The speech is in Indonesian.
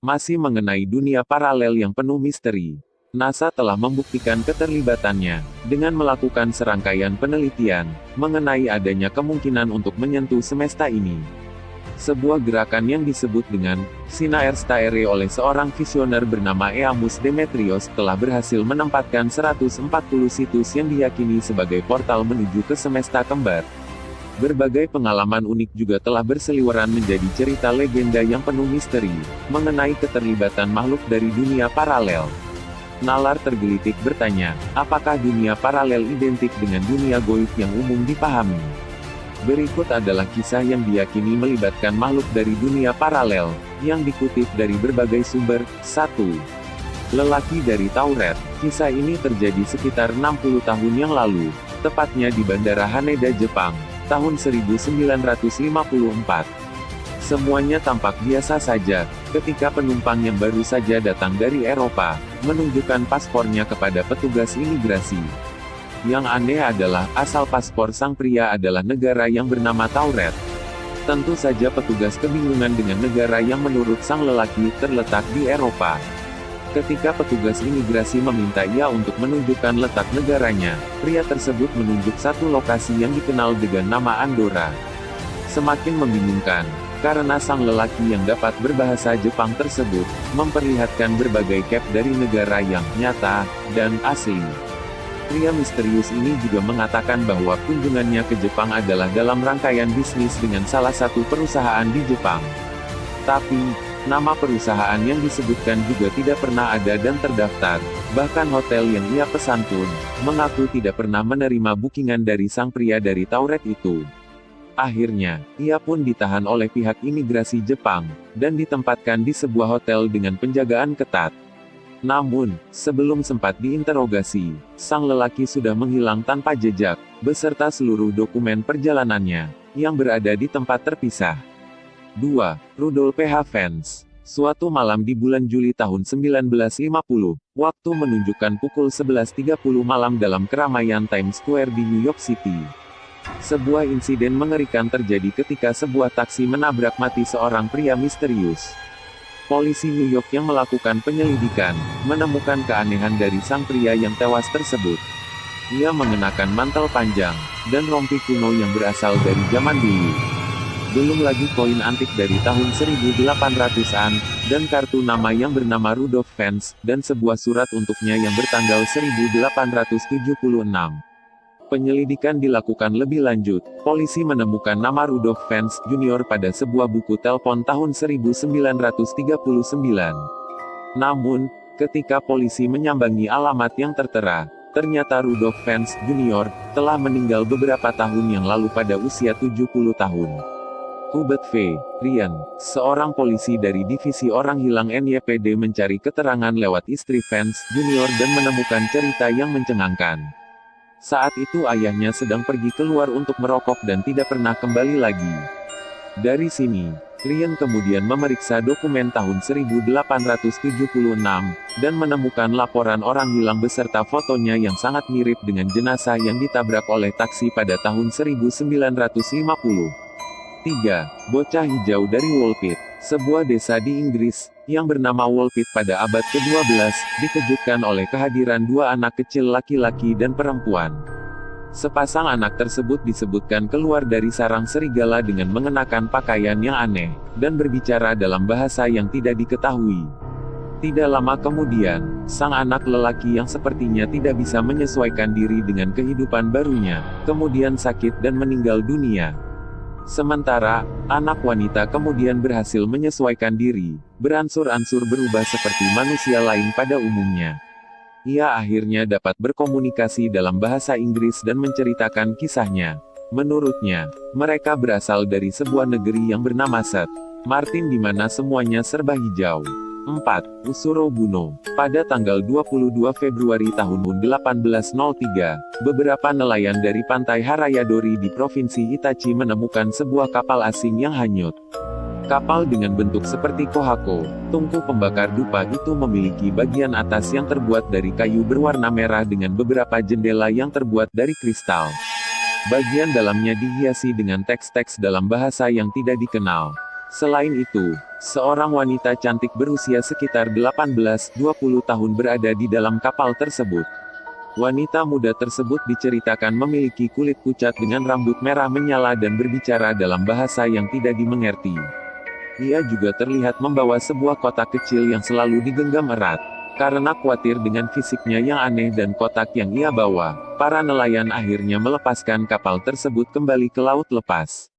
masih mengenai dunia paralel yang penuh misteri. NASA telah membuktikan keterlibatannya, dengan melakukan serangkaian penelitian, mengenai adanya kemungkinan untuk menyentuh semesta ini. Sebuah gerakan yang disebut dengan Sinaer Staere oleh seorang visioner bernama Eamus Demetrios telah berhasil menempatkan 140 situs yang diyakini sebagai portal menuju ke semesta kembar. Berbagai pengalaman unik juga telah berseliweran menjadi cerita legenda yang penuh misteri, mengenai keterlibatan makhluk dari dunia paralel. Nalar tergelitik bertanya, apakah dunia paralel identik dengan dunia gaib yang umum dipahami? Berikut adalah kisah yang diyakini melibatkan makhluk dari dunia paralel, yang dikutip dari berbagai sumber. 1. Lelaki dari Tauret. Kisah ini terjadi sekitar 60 tahun yang lalu, tepatnya di Bandara Haneda, Jepang, tahun 1954. Semuanya tampak biasa saja, ketika penumpang yang baru saja datang dari Eropa, menunjukkan paspornya kepada petugas imigrasi. Yang aneh adalah, asal paspor sang pria adalah negara yang bernama Tauret. Tentu saja petugas kebingungan dengan negara yang menurut sang lelaki, terletak di Eropa. Ketika petugas imigrasi meminta ia untuk menunjukkan letak negaranya, pria tersebut menunjuk satu lokasi yang dikenal dengan nama Andorra. Semakin membingungkan, karena sang lelaki yang dapat berbahasa Jepang tersebut, memperlihatkan berbagai cap dari negara yang nyata dan asli. Pria misterius ini juga mengatakan bahwa kunjungannya ke Jepang adalah dalam rangkaian bisnis dengan salah satu perusahaan di Jepang. Tapi, nama perusahaan yang disebutkan juga tidak pernah ada dan terdaftar, bahkan hotel yang ia pesan pun, mengaku tidak pernah menerima bookingan dari sang pria dari Tauret itu. Akhirnya, ia pun ditahan oleh pihak imigrasi Jepang, dan ditempatkan di sebuah hotel dengan penjagaan ketat. Namun, sebelum sempat diinterogasi, sang lelaki sudah menghilang tanpa jejak, beserta seluruh dokumen perjalanannya, yang berada di tempat terpisah. 2. Rudolf Havens. Suatu malam di bulan Juli tahun 1950, waktu menunjukkan pukul 11.30 malam dalam keramaian Times Square di New York City. Sebuah insiden mengerikan terjadi ketika sebuah taksi menabrak mati seorang pria misterius. Polisi New York yang melakukan penyelidikan, menemukan keanehan dari sang pria yang tewas tersebut. Ia mengenakan mantel panjang, dan rompi kuno yang berasal dari zaman dulu. Belum lagi koin antik dari tahun 1800-an, dan kartu nama yang bernama Rudolf Fens, dan sebuah surat untuknya yang bertanggal 1876. Penyelidikan dilakukan lebih lanjut, polisi menemukan nama Rudolf Fens Jr. pada sebuah buku telepon tahun 1939. Namun, ketika polisi menyambangi alamat yang tertera, ternyata Rudolf Fens Jr. telah meninggal beberapa tahun yang lalu pada usia 70 tahun. Hubert V. Ryan, seorang polisi dari Divisi Orang Hilang NYPD mencari keterangan lewat istri Fens Jr. dan menemukan cerita yang mencengangkan. Saat itu ayahnya sedang pergi keluar untuk merokok dan tidak pernah kembali lagi. Dari sini, Ryan kemudian memeriksa dokumen tahun 1876, dan menemukan laporan orang hilang beserta fotonya yang sangat mirip dengan jenazah yang ditabrak oleh taksi pada tahun 1950. 3. Bocah hijau dari Woolpit. Sebuah desa di Inggris, yang bernama Woolpit pada abad ke-12, dikejutkan oleh kehadiran dua anak kecil laki-laki dan perempuan. Sepasang anak tersebut disebutkan keluar dari sarang serigala dengan mengenakan pakaian yang aneh, dan berbicara dalam bahasa yang tidak diketahui. Tidak lama kemudian, sang anak lelaki yang sepertinya tidak bisa menyesuaikan diri dengan kehidupan barunya, kemudian sakit dan meninggal dunia. Sementara, anak wanita kemudian berhasil menyesuaikan diri, beransur-ansur berubah seperti manusia lain pada umumnya. Ia akhirnya dapat berkomunikasi dalam bahasa Inggris dan menceritakan kisahnya. Menurutnya, mereka berasal dari sebuah negeri yang bernama St. Martin di mana semuanya serba hijau. 4. Usuro Buno. Pada tanggal 22 Februari tahun 1803, beberapa nelayan dari pantai Harayadori di Provinsi Itachi menemukan sebuah kapal asing yang hanyut. Kapal dengan bentuk seperti kohako, tungku pembakar dupa itu memiliki bagian atas yang terbuat dari kayu berwarna merah dengan beberapa jendela yang terbuat dari kristal. Bagian dalamnya dihiasi dengan teks-teks dalam bahasa yang tidak dikenal. Selain itu, seorang wanita cantik berusia sekitar 18-20 tahun berada di dalam kapal tersebut. Wanita muda tersebut diceritakan memiliki kulit pucat dengan rambut merah menyala dan berbicara dalam bahasa yang tidak dimengerti. Ia juga terlihat membawa sebuah kotak kecil yang selalu digenggam erat. Karena khawatir dengan fisiknya yang aneh dan kotak yang ia bawa, para nelayan akhirnya melepaskan kapal tersebut kembali ke laut lepas.